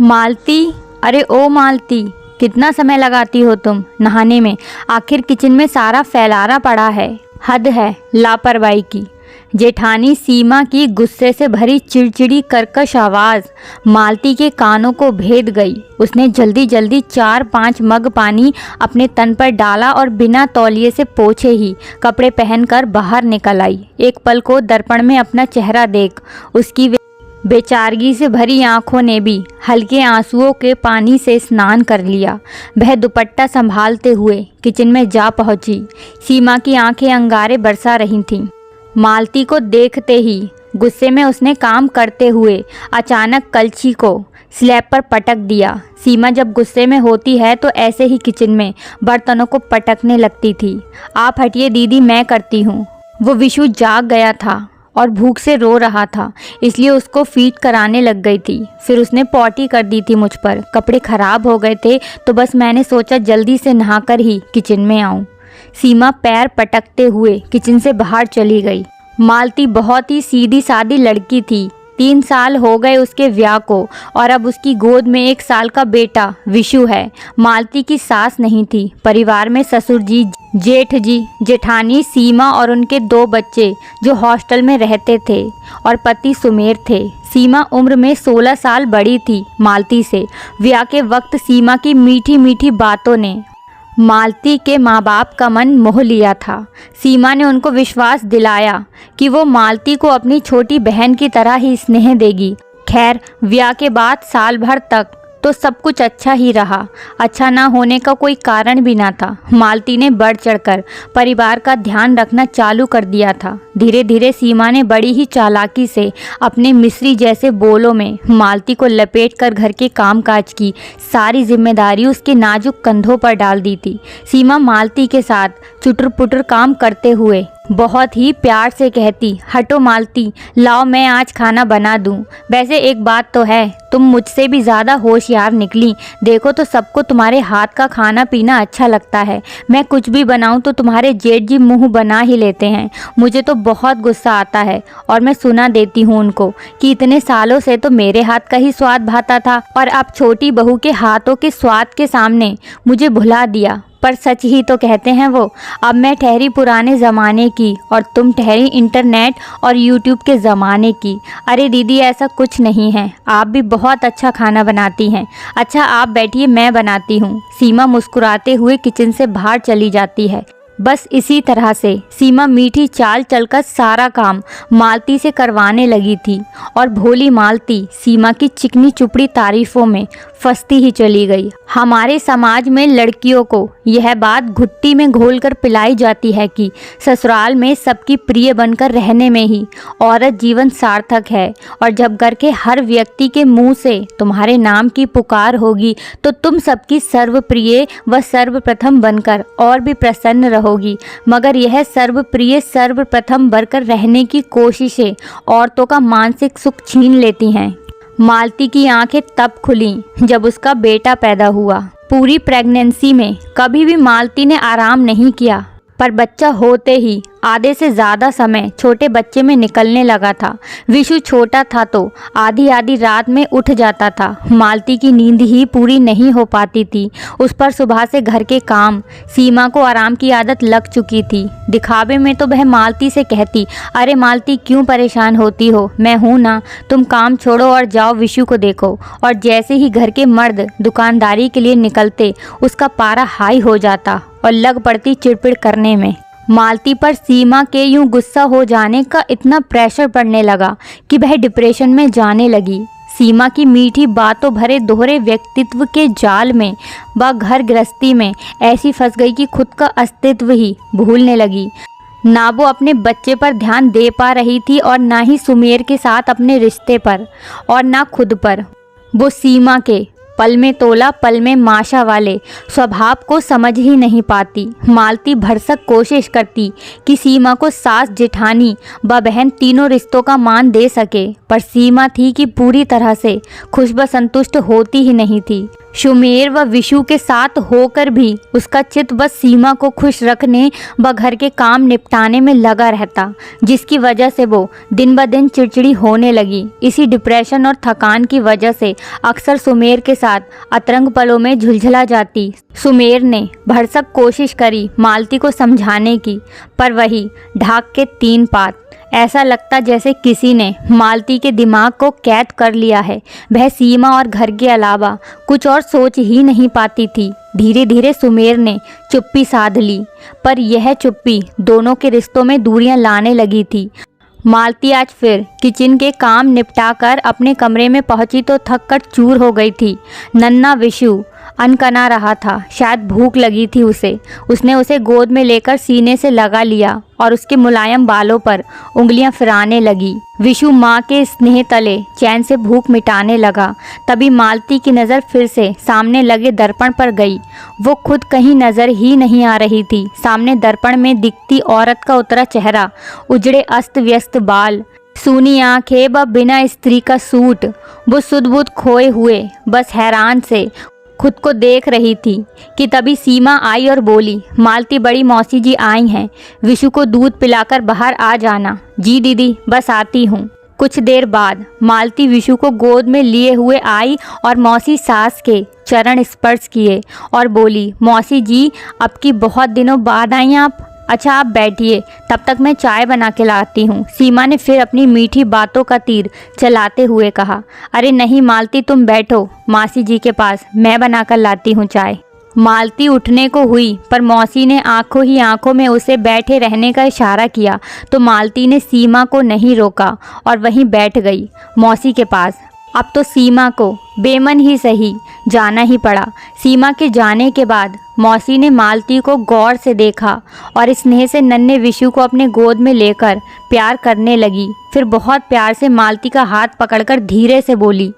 मालती, अरे ओ मालती, कितना समय लगाती हो तुम नहाने में। आखिर किचन में सारा फैलाना पड़ा है। हद है लापरवाही की। जेठानी सीमा की गुस्से से भरी चिड़चिड़ी कर्कश आवाज़ मालती के कानों को भेद गई। उसने जल्दी जल्दी 4-5 मग पानी अपने तन पर डाला और बिना तौलिए से पोंछे ही कपड़े पहनकर बाहर निकल आई। एक पल को दर्पण में अपना चेहरा देख उसकी बेचारगी से भरी आंखों ने भी हल्के आंसुओं के पानी से स्नान कर लिया। वह दुपट्टा संभालते हुए किचन में जा पहुंची। सीमा की आंखें अंगारे बरसा रही थीं। मालती को देखते ही गुस्से में उसने काम करते हुए अचानक कलछी को स्लैब पर पटक दिया। सीमा जब गुस्से में होती है तो ऐसे ही किचन में बर्तनों को पटकने लगती थी। आप हटिए दीदी, मैं करती हूँ। वो विशु जाग गया था और भूख से रो रहा था, इसलिए उसको फीड कराने लग गई थी। फिर उसने पॉटी कर दी थी मुझ पर। कपड़े खराब हो गए थे तो बस मैंने सोचा जल्दी से नहाकर ही किचन में आऊं। सीमा पैर पटकते हुए किचन से बाहर चली गई। मालती बहुत ही सीधी सादी लड़की थी। 3 साल हो गए उसके ब्याह को और अब उसकी गोद में 1 साल का बेटा विशु है। मालती की सास नहीं थी। परिवार में ससुर जी, जेठ जी, जेठानी, सीमा और उनके 2 बच्चे जो हॉस्टल में रहते थे और पति सुमेर थे। सीमा उम्र में 16 साल बड़ी थी मालती से। ब्याह के वक्त सीमा की मीठी मीठी बातों ने मालती के माँ बाप का मन मोह लिया था। सीमा ने उनको विश्वास दिलाया कि वो मालती को अपनी छोटी बहन की तरह ही स्नेह देगी। खैर, ब्याह के बाद साल भर तक तो सब कुछ अच्छा ही रहा। अच्छा ना होने का कोई कारण भी ना था। मालती ने बढ़ चढ़कर परिवार का ध्यान रखना चालू कर दिया था। धीरे धीरे सीमा ने बड़ी ही चालाकी से अपने मिस्री जैसे बोलों में मालती को लपेटकर घर के कामकाज की सारी जिम्मेदारी उसके नाजुक कंधों पर डाल दी थी। सीमा मालती के साथ चुटर पुटर काम करते हुए बहुत ही प्यार से कहती, हटो मालती, लाओ मैं आज खाना बना दूं। वैसे एक बात तो है, तुम मुझसे भी ज़्यादा होशियार निकली। देखो तो सबको तुम्हारे हाथ का खाना पीना अच्छा लगता है। मैं कुछ भी बनाऊं तो तुम्हारे जेठ जी मुंह बना ही लेते हैं। मुझे तो बहुत गुस्सा आता है और मैं सुना देती हूँ उनको कि इतने सालों से तो मेरे हाथ का ही स्वाद भाता था और अब छोटी बहू के हाथों के स्वाद के सामने मुझे भुला दिया। पर सच ही तो कहते हैं वो। अब मैं ठहरी पुराने ज़माने की और तुम ठहरी इंटरनेट और यूट्यूब के ज़माने की। अरे दीदी, ऐसा कुछ नहीं है, आप भी बहुत अच्छा खाना बनाती हैं। अच्छा आप बैठिए, मैं बनाती हूँ। सीमा मुस्कुराते हुए किचन से बाहर चली जाती है। बस इसी तरह से सीमा मीठी चाल चलकर सारा काम मालती से करवाने लगी थी और भोली मालती सीमा की चिकनी चुपड़ी तारीफों में फंसती ही चली गई। हमारे समाज में लड़कियों को यह बात घुट्टी में घोलकर पिलाई जाती है कि ससुराल में सबकी प्रिय बनकर रहने में ही औरत जीवन सार्थक है और जब घर के हर व्यक्ति के मुंह से तुम्हारे नाम की पुकार होगी तो तुम सबकी सर्वप्रिय व सर्वप्रथम बनकर और भी प्रसन्न रहोगी। मगर यह सर्वप्रिय सर्वप्रथम बनकर रहने की कोशिशें औरतों का मानसिक सुख छीन लेती हैं। मालती की आंखें तब खुली जब उसका बेटा पैदा हुआ। पूरी प्रेगनेंसी में कभी भी मालती ने आराम नहीं किया, पर बच्चा होते ही आधे से ज़्यादा समय छोटे बच्चे में निकलने लगा था। विशु छोटा था तो आधी आधी रात में उठ जाता था। मालती की नींद ही पूरी नहीं हो पाती थी। उस पर सुबह से घर के काम, सीमा को आराम की आदत लग चुकी थी। दिखावे में तो वह मालती से कहती, अरे मालती क्यों परेशान होती हो, मैं हूँ ना, तुम काम छोड़ो और जाओ विशु को देखो। और जैसे ही घर के मर्द दुकानदारी के लिए निकलते उसका पारा हाई हो जाता और लग पड़ती चिड़पिड़ करने में। मालती पर सीमा के यूं गुस्सा हो जाने का इतना प्रेशर पड़ने लगा कि वह डिप्रेशन में जाने लगी। सीमा की मीठी बातों भरे दोहरे व्यक्तित्व के जाल में वह घर गृहस्थी में ऐसी फंस गई कि खुद का अस्तित्व ही भूलने लगी। ना वो अपने बच्चे पर ध्यान दे पा रही थी और ना ही सुमेर के साथ अपने रिश्ते पर और ना खुद पर। वो सीमा के पल में तोला पल में माशा वाले स्वभाव को समझ ही नहीं पाती। मालती भरसक कोशिश करती कि सीमा को सास, जेठानी व बहन तीनों रिश्तों का मान दे सके, पर सीमा थी कि पूरी तरह से खुश व संतुष्ट होती ही नहीं थी। सुमेर व विशु के साथ होकर भी उसका चित्त बस सीमा को खुश रखने व घर के काम निपटाने में लगा रहता, जिसकी वजह से वो दिन ब दिन चिड़चिड़ी होने लगी। इसी डिप्रेशन और थकान की वजह से अक्सर सुमेर के साथ अतरंग पलों में झुलझला जाती। सुमेर ने भरसक कोशिश करी मालती को समझाने की, पर वही ढाक के 3 पात। ऐसा लगता जैसे किसी ने मालती के दिमाग को कैद कर लिया है। वह सीमा और घर के अलावा कुछ और सोच ही नहीं पाती थी। धीरे धीरे सुमेर ने चुप्पी साध ली, पर यह चुप्पी दोनों के रिश्तों में दूरियां लाने लगी थी। मालती आज फिर किचन के काम निपटाकर अपने कमरे में पहुंची तो थक कर चूर हो गई थी। नन्हा विशु अनकना रहा था, शायद भूख लगी थी उसे। उसने उसे गोद में लेकर सीने से लगा लिया और उसके मुलायम बालों पर उंगलियां फिराने लगी। विशु माँ के स्नेह तले चैन से भूख मिटाने लगा। तभी मालती की नज़र फिर से सामने लगे दर्पण पर गई। वो खुद कहीं नज़र ही नहीं आ रही थी। सामने दर्पण में दिखती औरत का उतरा चेहरा, उजड़े अस्त व्यस्त बाल, सूनी आंखें व बिना स्त्री का सूट। वो सुध-बुध खोए हुए बस हैरान से खुद को देख रही थी कि तभी सीमा आई और बोली, मालती बड़ी मौसी जी आई हैं, विशु को दूध पिलाकर बाहर आ जाना। जी दीदी, बस आती हूँ। कुछ देर बाद मालती विशु को गोद में लिए हुए आई और मौसी सास के चरण स्पर्श किए और बोली, मौसी जी अब की बहुत दिनों बाद आई आप। अच्छा आप बैठिए, तब तक मैं चाय बना के लाती हूँ। सीमा ने फिर अपनी मीठी बातों का तीर चलाते हुए कहा। अरे नहीं मालती, तुम बैठो मासी जी के पास, मैं बना कर लाती हूँ चाय। मालती उठने को हुई, पर मौसी ने आंखों ही आंखों में उसे बैठे रहने का इशारा किया तो मालती ने सीमा को नहीं रोका और वहीं बैठ गई मौसी के पास। अब तो सीमा को बेमन ही सही जाना ही पड़ा। सीमा के जाने के बाद मौसी ने मालती को गौर से देखा और स्नेह से नन्हे विशु को अपने गोद में लेकर प्यार करने लगी। फिर बहुत प्यार से मालती का हाथ पकड़कर धीरे से बोली,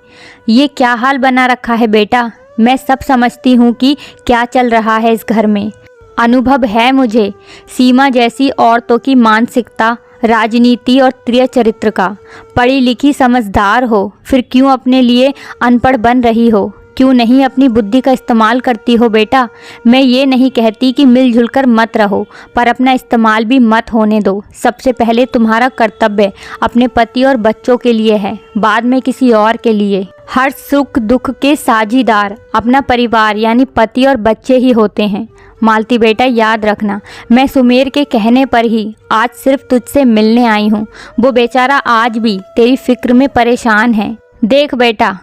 ये क्या हाल बना रखा है बेटा। मैं सब समझती हूँ कि क्या चल रहा है इस घर में। अनुभव है मुझे सीमा जैसी औरतों की मानसिकता, राजनीति और त्रिय चरित्र का। पढ़ी लिखी समझदार हो, फिर क्यों अपने लिए अनपढ़ बन रही हो? क्यों नहीं अपनी बुद्धि का इस्तेमाल करती हो बेटा? मैं ये नहीं कहती कि मिलजुल कर मत रहो, पर अपना इस्तेमाल भी मत होने दो। सबसे पहले तुम्हारा कर्तव्य अपने पति और बच्चों के लिए है, बाद में किसी और के लिए। हर सुख दुख के साझीदार अपना परिवार यानी पति और बच्चे ही होते हैं। मालती बेटा याद रखना, मैं सुमेर के कहने पर ही आज सिर्फ तुझसे मिलने आई हूँ। वो बेचारा आज भी तेरी फिक्र में परेशान है। देख बेटा,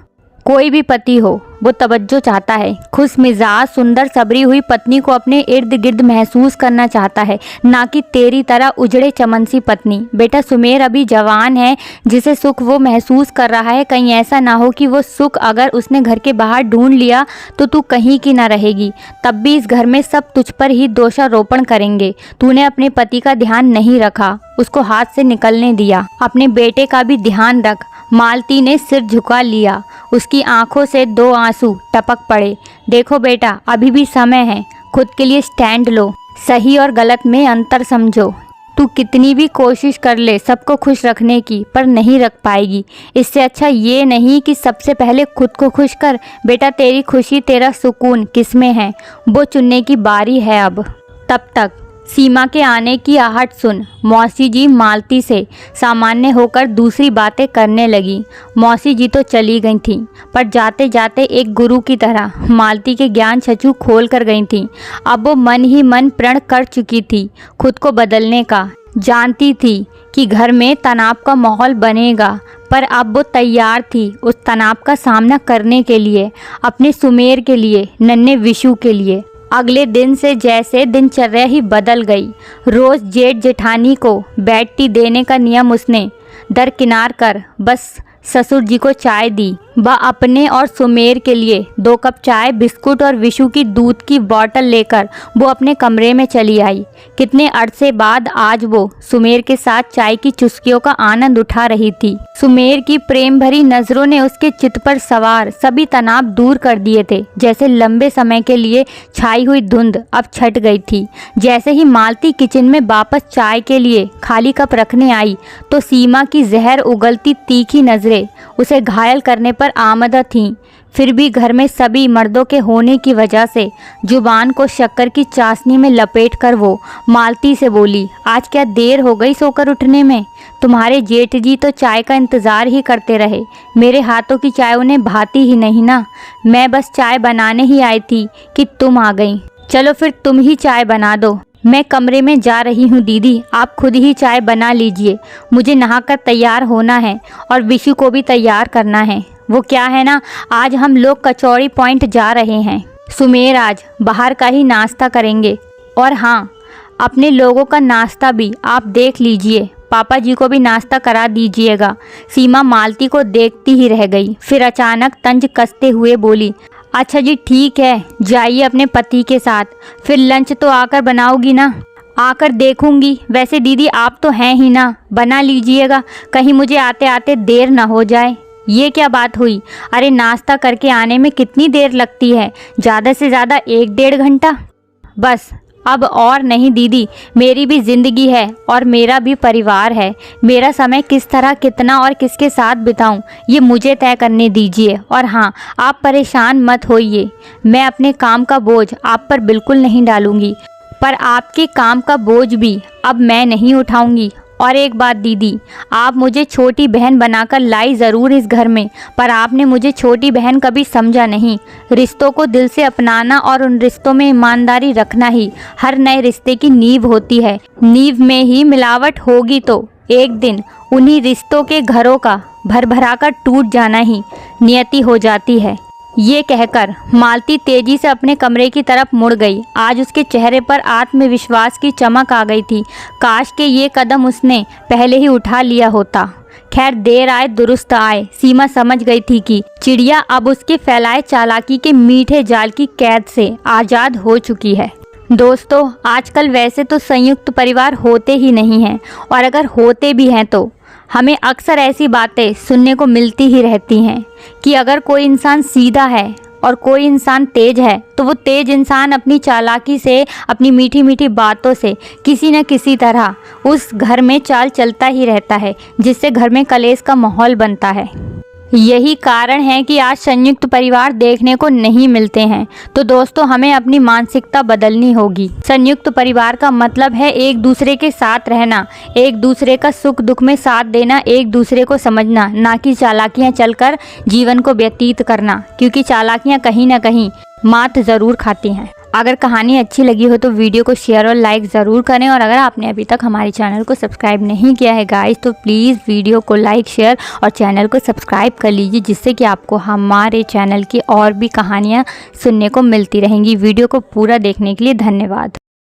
कोई भी पति हो वो तवज्जो चाहता है। खुश मिजाज सुंदर सबरी हुई पत्नी को अपने इर्द गिर्द महसूस करना चाहता है, ना कि तेरी तरह उजड़े चमन सी पत्नी। बेटा सुमेर अभी जवान है, जिसे सुख वो महसूस कर रहा है, कहीं ऐसा ना हो कि वो सुख अगर उसने घर के बाहर ढूंढ लिया तो तू कहीं की ना रहेगी। तब भी इस घर में सब तुझ पर ही दोषारोपण करेंगे। तूने अपने पति का ध्यान नहीं रखा, उसको हाथ से निकलने दिया। अपने बेटे का भी ध्यान रख। मालती ने सिर झुका लिया, उसकी आंखों से 2 आंसू टपक पड़े। देखो बेटा, अभी भी समय है, खुद के लिए स्टैंड लो, सही और गलत में अंतर समझो। तू कितनी भी कोशिश कर ले सबको खुश रखने की, पर नहीं रख पाएगी। इससे अच्छा ये नहीं कि सबसे पहले खुद को खुश कर। बेटा तेरी खुशी तेरा सुकून किसमें है, वो चुनने की बारी है अब। तब तक सीमा के आने की आहट सुन मौसी जी मालती से सामान्य होकर दूसरी बातें करने लगी। मौसी जी तो चली गई थीं, पर जाते जाते एक गुरु की तरह मालती के ज्ञान चक्षु खोल कर गई थीं। अब वो मन ही मन प्रण कर चुकी थी खुद को बदलने का। जानती थी कि घर में तनाव का माहौल बनेगा, पर अब वो तैयार थी उस तनाव का सामना करने के लिए, अपने सुमेर के लिए, नन्हे विशु के लिए। अगले दिन से जैसे दिनचर्या ही बदल गई। रोज जेठ जेठानी को बेड टी देने का नियम उसने दरकिनार कर बस ससुर जी को चाय दी। वह अपने और सुमेर के लिए 2 कप चाय, बिस्कुट और विशु की दूध की बोतल लेकर वो अपने कमरे में चली आई। कितने अरसे बाद आज वो सुमेर के साथ चाय की चुस्कियों का आनंद उठा रही थी। सुमेर की प्रेम भरी नजरों ने उसके चित्त पर सवार सभी तनाव दूर कर दिए थे। जैसे लंबे समय के लिए छाई हुई धुंध अब छट गई थी। जैसे ही मालती किचन में वापस चाय के लिए खाली कप रखने आई तो सीमा की जहर उगलती तीखी नजरें गुजरे उसे घायल करने पर आमदा थीं, फिर भी घर में सभी मर्दों के होने की वजह से जुबान को शक्कर की चाशनी में लपेटकर वो मालती से बोली, आज क्या देर हो गई सोकर उठने में? तुम्हारे जेठ जी तो चाय का इंतज़ार ही करते रहे। मेरे हाथों की चाय उन्हें भाती ही नहीं ना। मैं बस चाय बनाने ही आई थी कि तुम आ गई। चलो फिर तुम ही चाय बना दो। मैं कमरे में जा रही हूँ दीदी, आप खुद ही चाय बना लीजिए। मुझे नहाकर तैयार होना है और विशु को भी तैयार करना है। वो क्या है ना, आज हम लोग कचौड़ी पॉइंट जा रहे हैं। सुमेर आज बाहर का ही नाश्ता करेंगे। और हाँ, अपने लोगों का नाश्ता भी आप देख लीजिए, पापा जी को भी नाश्ता करा दीजिएगा। सीमा मालती को देखती ही रह गई, फिर अचानक तंज कसते हुए बोली, अच्छा जी ठीक है, जाइए अपने पति के साथ। फिर लंच तो आकर बनाओगी ना? आकर देखूंगी। वैसे दीदी आप तो हैं ही ना, बना लीजिएगा, कहीं मुझे आते आते देर ना हो जाए। ये क्या बात हुई? अरे नाश्ता करके आने में कितनी देर लगती है? ज़्यादा से ज़्यादा 1-1.5 घंटा बस। अब और नहीं दीदी, मेरी भी ज़िंदगी है और मेरा भी परिवार है। मेरा समय किस तरह, कितना और किसके साथ बिताऊं, ये मुझे तय करने दीजिए। और हाँ, आप परेशान मत होइए, मैं अपने काम का बोझ आप पर बिल्कुल नहीं डालूंगी, पर आपके काम का बोझ भी अब मैं नहीं उठाऊंगी। और एक बात दीदी, आप मुझे छोटी बहन बनाकर लाई ज़रूर इस घर में, पर आपने मुझे छोटी बहन कभी समझा नहीं। रिश्तों को दिल से अपनाना और उन रिश्तों में ईमानदारी रखना ही हर नए रिश्ते की नींव होती है। नींव में ही मिलावट होगी तो एक दिन उन्हीं रिश्तों के घरों का भर कर टूट जाना ही नियति हो जाती है। ये कहकर मालती तेजी से अपने कमरे की तरफ मुड़ गई। आज उसके चेहरे पर आत्मविश्वास की चमक आ गई थी। काश के ये कदम उसने पहले ही उठा लिया होता। खैर, देर आए दुरुस्त आए। सीमा समझ गई थी कि चिड़िया अब उसके फैलाए चालाकी के मीठे जाल की कैद से आज़ाद हो चुकी है। दोस्तों, आजकल वैसे तो संयुक्त परिवार होते ही नहीं हैं, और अगर होते भी हैं तो हमें अक्सर ऐसी बातें सुनने को मिलती ही रहती हैं कि अगर कोई इंसान सीधा है और कोई इंसान तेज है, तो वो तेज इंसान अपनी चालाकी से, अपनी मीठी मीठी बातों से किसी न किसी तरह उस घर में चाल चलता ही रहता है, जिससे घर में कलेश का माहौल बनता है। यही कारण है कि आज संयुक्त परिवार देखने को नहीं मिलते हैं। तो दोस्तों, हमें अपनी मानसिकता बदलनी होगी। संयुक्त परिवार का मतलब है एक दूसरे के साथ रहना, एक दूसरे का सुख दुख में साथ देना, एक दूसरे को समझना, ना कि चालाकियां चलकर जीवन को व्यतीत करना, क्योंकि चालाकियां कहीं ना कहीं मात ज़रूर खाती हैं। अगर कहानी अच्छी लगी हो तो वीडियो को शेयर और लाइक ज़रूर करें, और अगर आपने अभी तक हमारे चैनल को सब्सक्राइब नहीं किया है गाइस, तो प्लीज़ वीडियो को लाइक, शेयर और चैनल को सब्सक्राइब कर लीजिए, जिससे कि आपको हमारे चैनल की और भी कहानियाँ सुनने को मिलती रहेंगी। वीडियो को पूरा देखने के लिए धन्यवाद।